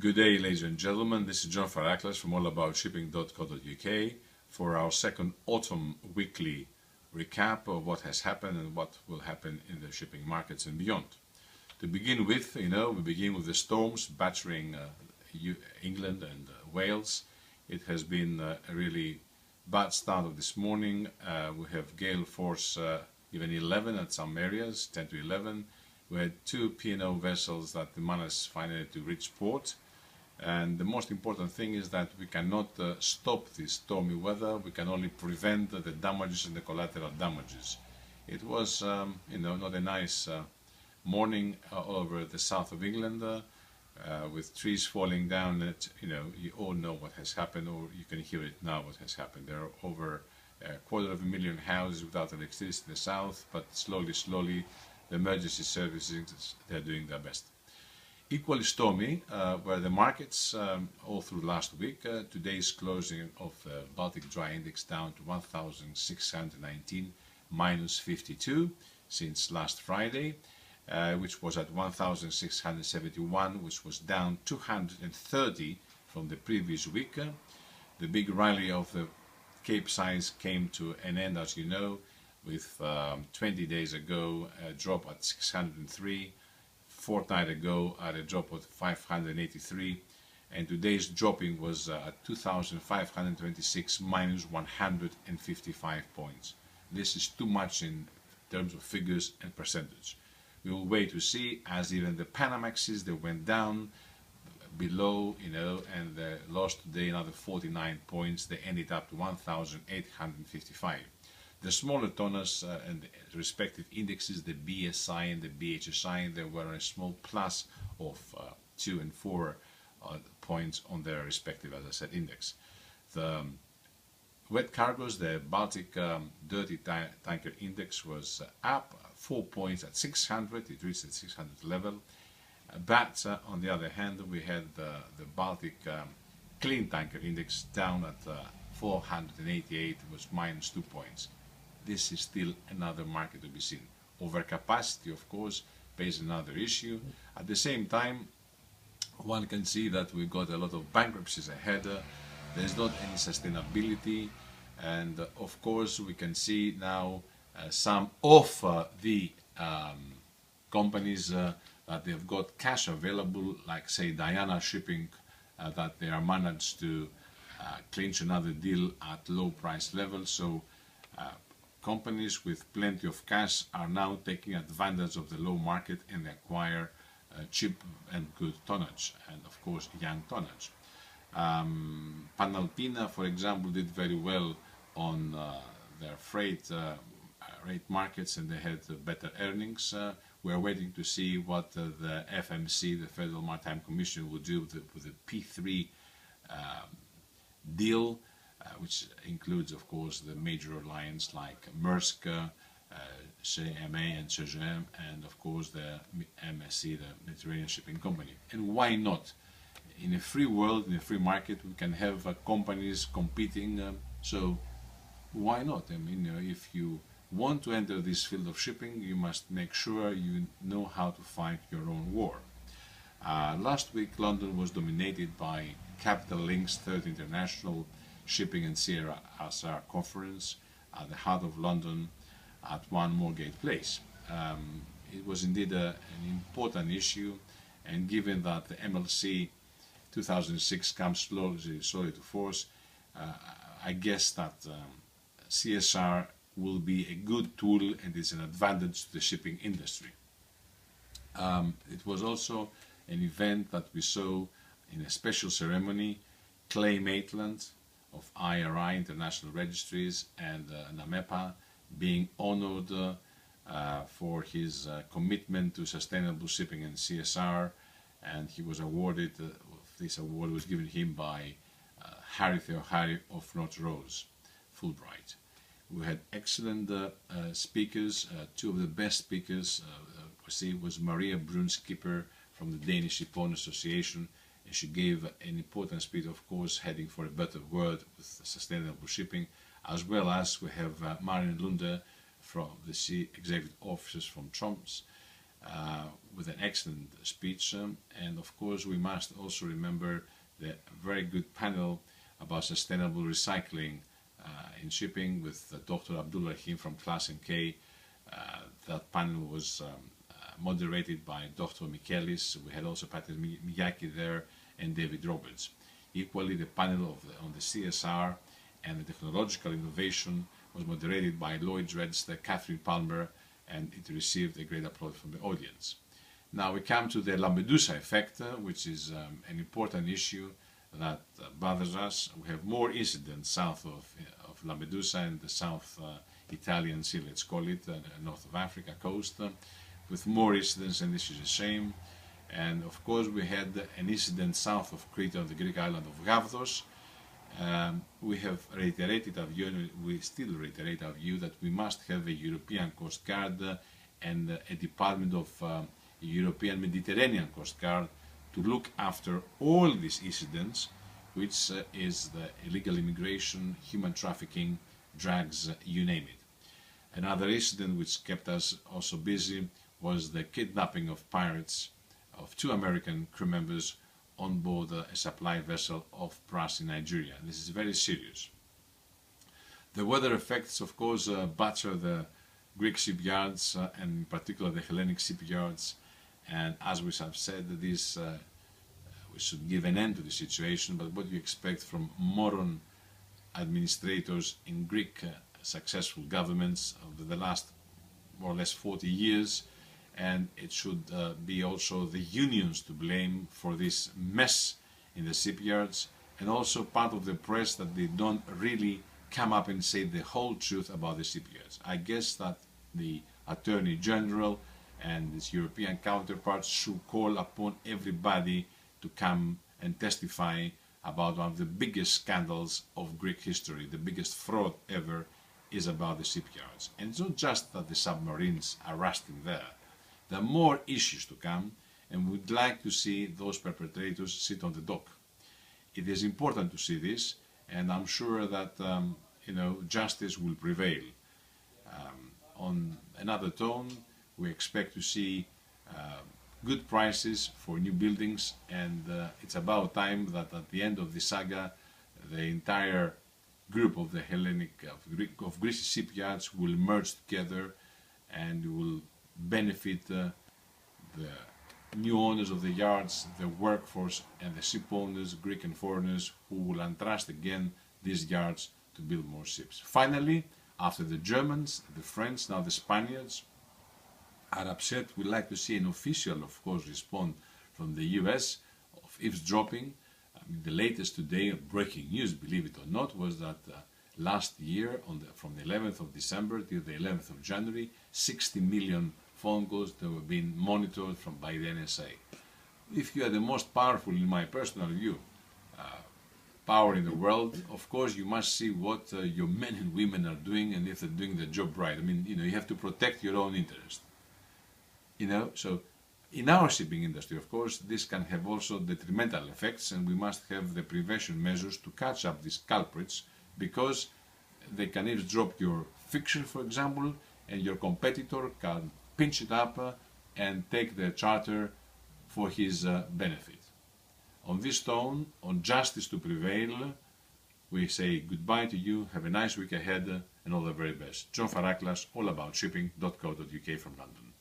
Good day, ladies and gentlemen. This is John FARACLAS from Allaboutshipping.co.uk for our second autumn weekly recap of what has happened and what will happen in the shipping markets and beyond. To begin with, we begin with the storms battering England and Wales. It has been a really bad start of this morning. We have gale force even 11 at some areas, 10 to 11. We had two P&O vessels that managed finally to reach port. And the most important thing is that we cannot stop this stormy weather. We can only prevent the damages and the collateral damages. It was, not a nice morning all over the south of England with trees falling down. You all know what has happened, or you can hear it now what has happened. There are over 250,000 houses without electricity in the south, but slowly the emergency services, they're doing their best. Equally stormy were the markets all through last week. Today's closing of the Baltic Dry Index down to 1,619, minus 52 since last Friday, which was at 1,671, which was down 230 from the previous week. The big rally of the Cape size came to an end, as you know, with 20 days ago a drop at 603. Fortnight ago at a drop of 583, and today's dropping was at 2,526, minus 155 points. This is too much in terms of figures and percentage. We will wait to see, as even the Panamaxes, they went down below, and they lost today another 49 points. They ended up to 1,855. The smaller toners and the respective indexes, the BSI and the BHSI, they were a small plus of 2 and 4 points on their respective, as I said, index. The wet cargoes, the Baltic Dirty Tanker Index was up 4 points at 600, it reached the 600 level. But on the other hand, we had the Baltic Clean Tanker Index down at 488, it was minus 2 points. This is still another market to be seen. Overcapacity, of course, is another issue. At the same time, one can see that we've got a lot of bankruptcies ahead. There's not any sustainability, and of course we can see now some of the companies that they've got cash available, like say Diana Shipping, that they are managed to clinch another deal at low price levels. So companies with plenty of cash are now taking advantage of the low market and acquire cheap and good tonnage, and of course young tonnage. Panalpina, for example, did very well on their freight rate markets, and they had better earnings. We are waiting to see what the FMC, the Federal Maritime Commission, will do with the P3 deal, which includes, of course, the major alliance like Maersk, CMA and CGM, and of course the MSC, the Mediterranean Shipping Company. And why not? In a free world, in a free market, we can have companies competing, so why not? I mean, if you want to enter this field of shipping, you must make sure you know how to fight your own war. Last week, London was dominated by Capital Link's Third International Shipping and CSR conference at the heart of London at One Moorgate Place. It was indeed an important issue, and given that the MLC 2006 comes slowly to force, I guess that CSR will be a good tool and is an advantage to the shipping industry. It was also an event that we saw in a special ceremony. Clay Maitland of IRI, International Registries, and NAMEPA being honored for his commitment to sustainable shipping and CSR, and he was awarded, this award was given him by Harry Theohari of North Rose, Fulbright. We had excellent speakers. Two of the best speakers was Maria Brun-Skipper from the Danish Shipping Association, and she gave an important speech, of course, heading for a better world with sustainable shipping, as well as we have Marion Lunde from the Sea Executive Officers from Tromsø, with an excellent speech. And of course, we must also remember the very good panel about sustainable recycling in shipping with Dr. Abdul Rahim from Class NK. That panel was moderated by Dr. Michaelis. We had also Patrick Miyaki there and David Roberts. Equally, the panel on the CSR and the technological innovation was moderated by Lloyd Redster, Catherine Palmer, and it received a great applause from the audience. Now we come to the Lampedusa effect, which is an important issue that bothers us. We have more incidents south of Lampedusa and the South Italian Sea, let's call it, north of Africa coast, with more incidents, and this is a shame. And of course we had an incident south of Crete on the Greek island of Gavdos. We have reiterated our view, and we still reiterate our view, that we must have a European Coast Guard and a Department of European Mediterranean Coast Guard to look after all these incidents, which is the illegal immigration, human trafficking, drugs, you name it. Another incident which kept us also busy was the kidnapping of pirates of 2 American crew members on board a supply vessel off Pras in Nigeria. This is very serious. The weather effects, of course, batter the Greek shipyards and in particular the Hellenic shipyards, and as we have said, this we should give an end to the situation. But what do you expect from moron administrators in Greek successful governments over the last more or less 40 years? And it should be also the unions to blame for this mess in the shipyards, and also part of the press that they don't really come up and say the whole truth about the shipyards. I guess that the Attorney General and his European counterparts should call upon everybody to come and testify about one of the biggest scandals of Greek history. The biggest fraud ever is about the shipyards. And it's not just that the submarines are rusting there. There are more issues to come, and we'd like to see those perpetrators sit on the dock. It is important to see this, and I'm sure that justice will prevail. On another tone, we expect to see good prices for new buildings, and it's about time that at the end of the saga, the entire group of the of Greece shipyards will merge together and will benefit the new owners of the yards, the workforce, and the ship owners, Greek and foreigners, who will entrust again these yards to build more ships. Finally, after the Germans, the French, now the Spaniards are upset, we'd like to see an official, of course, response from the US of eavesdropping. The latest today, breaking news, believe it or not, was that last year, from the 11th of December till the 11th of January, 60 million phone calls that were being monitored by the NSA. If you are the most powerful, in my personal view, power in the world, of course you must see what your men and women are doing, and if they're doing the job right. I mean, you have to protect your own interest. So in our shipping industry, of course, this can have also detrimental effects, and we must have the prevention measures to catch up these culprits, because they can eavesdrop your fixture, for example, and your competitor can pinch it up and take the charter for his benefit. On this tone, on justice to prevail, we say goodbye to you, have a nice week ahead, and all the very best. John FARACLAS, allaboutshipping.co.uk from London.